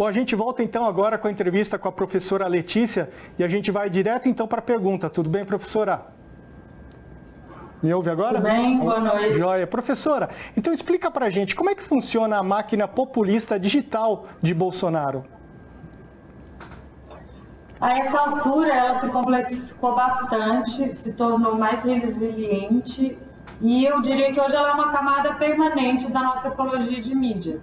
Bom, a gente volta então agora com a entrevista com a professora Letícia e a gente vai direto então para a pergunta. Tudo bem, professora? Me ouve agora? Tudo bem, boa noite. Joia. Professora, então explica pra gente como é que funciona a máquina populista digital de Bolsonaro. A essa altura ela se complexificou bastante, se tornou mais resiliente e eu diria que hoje ela é uma camada permanente da nossa ecologia de mídia.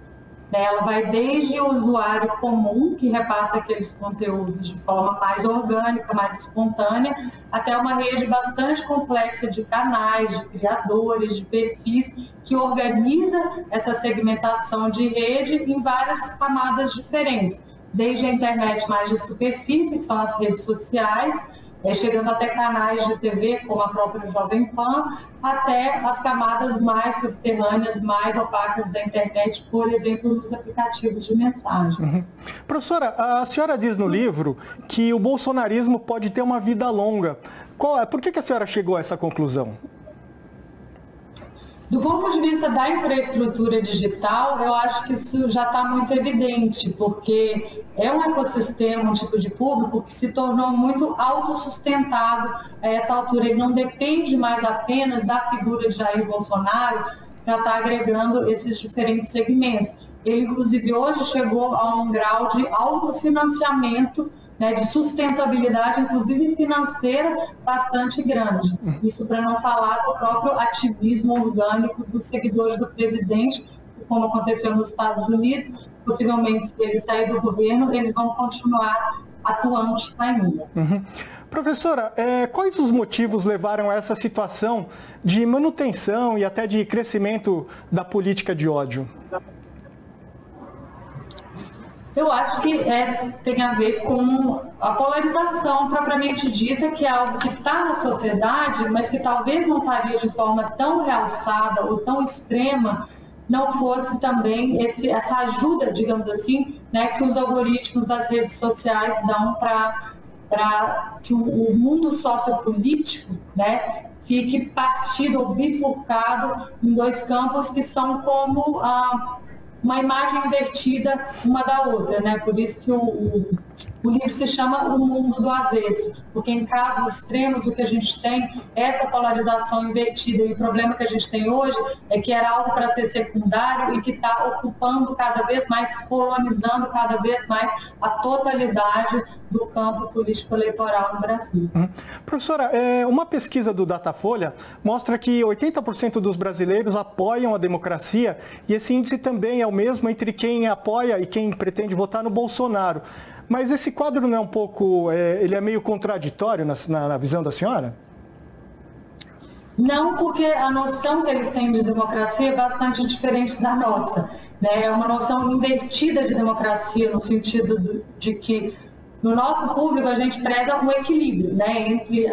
Ela vai desde o usuário comum, que repassa aqueles conteúdos de forma mais orgânica, mais espontânea, até uma rede bastante complexa de canais, de criadores, de perfis, que organiza essa segmentação de rede em várias camadas diferentes. Desde a internet mais de superfície, que são as redes sociais, chegando até canais de TV, como a própria Jovem Pan, até as camadas mais subterrâneas, mais opacas da internet, por exemplo, nos aplicativos de mensagem. Uhum. Professora, a senhora diz no livro que o bolsonarismo pode ter uma vida longa. Por que a senhora chegou a essa conclusão? Do ponto de vista da infraestrutura digital, eu acho que isso já está muito evidente, porque é um ecossistema, um tipo de público que se tornou muito autossustentado a essa altura. Ele não depende mais apenas da figura de Jair Bolsonaro para estar agregando esses diferentes segmentos. Ele, inclusive, hoje chegou a um grau de autofinanciamento, de sustentabilidade, inclusive financeira, bastante grande. Isso para não falar do próprio ativismo orgânico dos seguidores do presidente, como aconteceu nos Estados Unidos. Possivelmente, se ele sair do governo, eles vão continuar atuantes ainda. Uhum. Professora, quais os motivos levaram a essa situação de manutenção e até de crescimento da política de ódio? Eu acho que tem a ver com a polarização propriamente dita, que é algo que está na sociedade, mas que talvez não estaria de forma tão realçada ou tão extrema, não fosse também essa ajuda, digamos assim, que os algoritmos das redes sociais dão para que o mundo sociopolítico fique partido ou bifurcado em dois campos que são como uma imagem invertida uma da outra, Por isso que o livro se chama O Mundo do Avesso, porque em casos extremos o que a gente tem é essa polarização invertida, e o problema que a gente tem hoje é que era algo para ser secundário e que está ocupando cada vez mais, colonizando cada vez mais a totalidade do campo político-eleitoral no Brasil. Professora, uma pesquisa do Datafolha mostra que 80% dos brasileiros apoiam a democracia e esse índice também é o mesmo entre quem apoia e quem pretende votar no Bolsonaro. Mas esse quadro não é um pouco, ele é meio contraditório na visão da senhora? Não, porque a noção que eles têm de democracia é bastante diferente da nossa. É uma noção invertida de democracia, no sentido de que no nosso público a gente preza o equilíbrio entre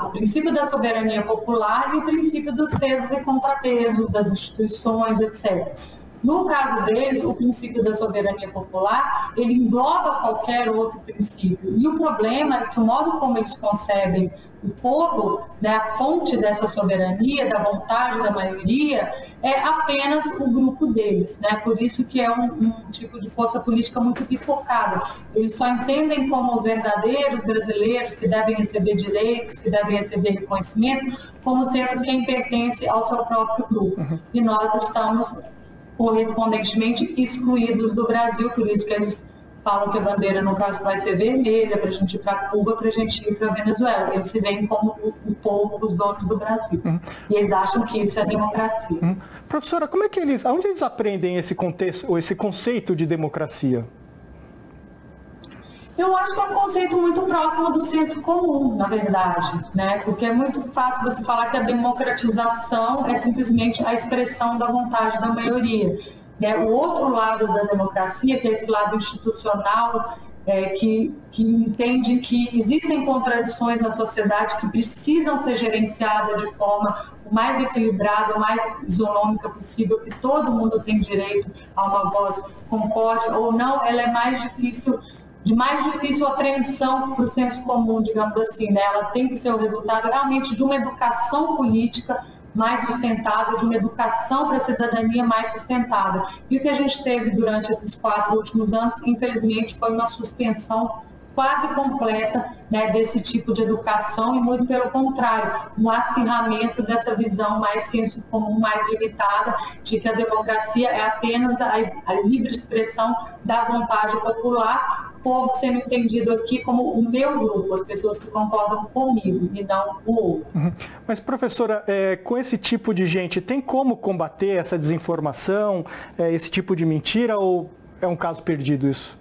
o princípio da soberania popular e o princípio dos pesos e contrapesos das instituições, etc. No caso deles, o princípio da soberania popular, ele engloba qualquer outro princípio. E o problema é que o modo como eles concebem o povo, a fonte dessa soberania, da vontade da maioria, é apenas o grupo deles. Por isso que é um tipo de força política muito bifurcada. Eles só entendem como os verdadeiros brasileiros que devem receber direitos, que devem receber reconhecimento, como sendo quem pertence ao seu próprio grupo. E nós estamos correspondentemente excluídos do Brasil, por isso que eles falam que a bandeira no caso vai ser vermelha para a gente ir para Cuba, para a gente ir para Venezuela. Eles se veem como o povo, os donos do Brasil. E eles acham que isso é democracia. Professora, onde eles aprendem esse contexto, ou esse conceito de democracia? Eu acho que é um conceito muito próximo do senso comum, na verdade, Porque é muito fácil você falar que a democratização é simplesmente a expressão da vontade da maioria. O outro lado da democracia, que é esse lado institucional, que entende que existem contradições na sociedade que precisam ser gerenciadas de forma o mais equilibrada, o mais isonômica possível, que todo mundo tem direito a uma voz, concorde ou não, ela é de mais difícil apreensão para o senso comum, digamos assim. Ela tem que ser o resultado realmente de uma educação política mais sustentável, de uma educação para a cidadania mais sustentável. E o que a gente teve durante esses 4 últimos anos, infelizmente, foi uma suspensão quase completa, né, desse tipo de educação e muito pelo contrário, um acirramento dessa visão mais senso comum, mais limitada, de que a democracia é apenas a livre expressão da vontade popular, o povo sendo entendido aqui como o meu grupo, as pessoas que concordam comigo e não o outro. Mas, professora, com esse tipo de gente, tem como combater essa desinformação, esse tipo de mentira, ou é um caso perdido isso?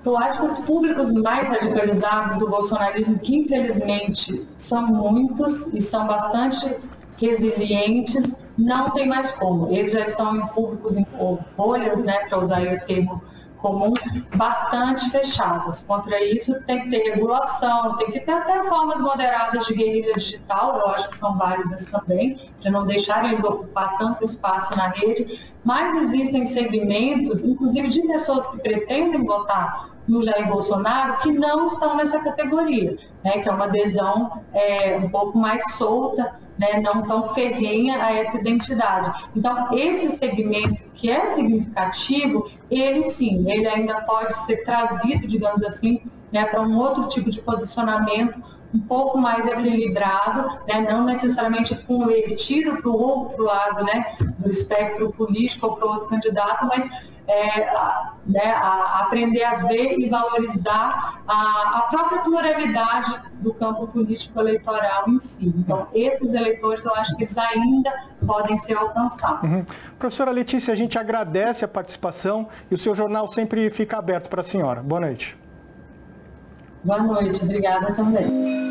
Eu acho que os públicos mais radicalizados do bolsonarismo, que infelizmente são muitos e são bastante resilientes, não tem mais como. Eles já estão em públicos, em bolhas, né, para usar aí o termo comum, bastante fechadas. Contra isso tem que ter regulação, tem que ter até formas moderadas de guerrilha digital, eu acho que são válidas também, de não deixarem eles ocupar tanto espaço na rede, mas existem segmentos, inclusive de pessoas que pretendem votar no Jair Bolsonaro, que não estão nessa categoria, né, que é uma adesão um pouco mais solta, né, não tão ferrenha a essa identidade. Então, esse segmento que é significativo, ele sim, ele ainda pode ser trazido, digamos assim, né, para um outro tipo de posicionamento um pouco mais equilibrado, né, não necessariamente convertido para o outro lado, né, do espectro político ou para outro candidato, mas a aprender a ver e valorizar a própria pluralidade do campo político eleitoral em si. Então, esses eleitores, eu acho que eles ainda podem ser alcançados. Professora Letícia, a gente agradece a participação e o seu jornal sempre fica aberto para a senhora. Boa noite. Boa noite, obrigada também.